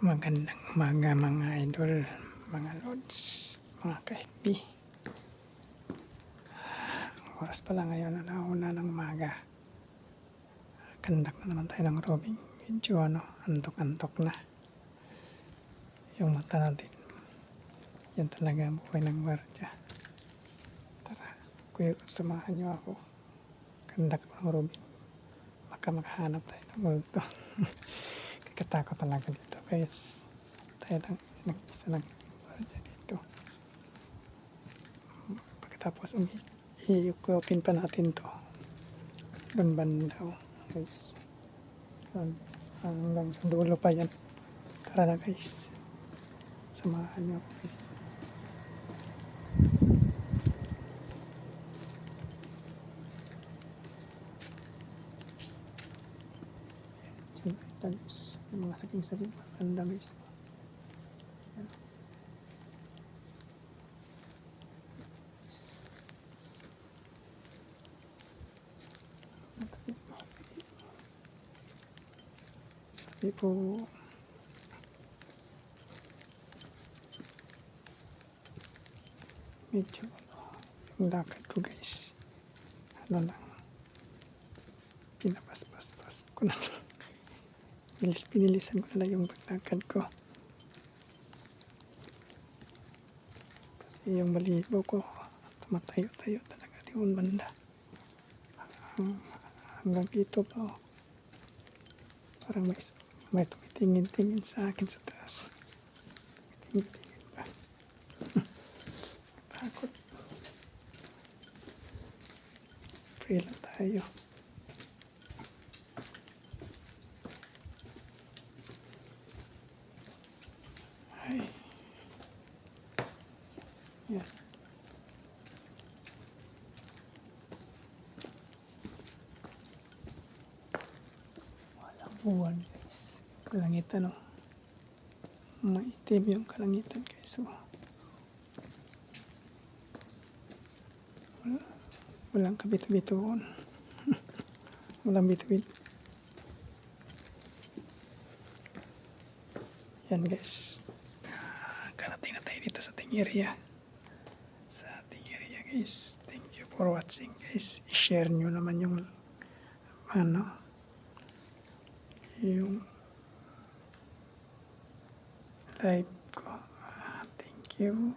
Magandang umaga mga idol, mga lods, mga ka-FB. Ang oras pala ngayon, 1:00 ng umaga. Kandak na naman tayo ng robing. Medyo antok-antok na. Yung mata natin. Yan talaga ang buhay ng gwardiya. Tara, kuya, samahan niyo ako. Kandak ng robing. Baka makahanap tayo ng multo. Kakatakot talaga dito guys. Tayo lang nag-isa ng gwardiya dito. Pagkatapos i-open pa natin to. Doon banda guys. Hanggang sa dulo pa yan. Tara na guys. Samahan niyo ako guys. Guys, yung mga saking-saking maganda guys. Sabi po medyo yung lakad ko guys, lang pinapaspas ko na lang. Pinilisan ko na lang yung paglakad ko kasi yung balibo ko tumatayo-tayo talaga doon banda hanggang dito pa parang may tumitingin-tingin sa akin sa taas. Tumitingin pa. Takot. Pray lang tayo. Ay. Yan. Walang buwan guys. Kalangitan maitim yung kalangitan guys. Walang kabito-bitoon. Walang bituin. Yan guys. Karating na tayo dito sa ating area. Sa ating area guys. Thank you for watching guys. I-share nyo naman yung yung live ko. Thank you.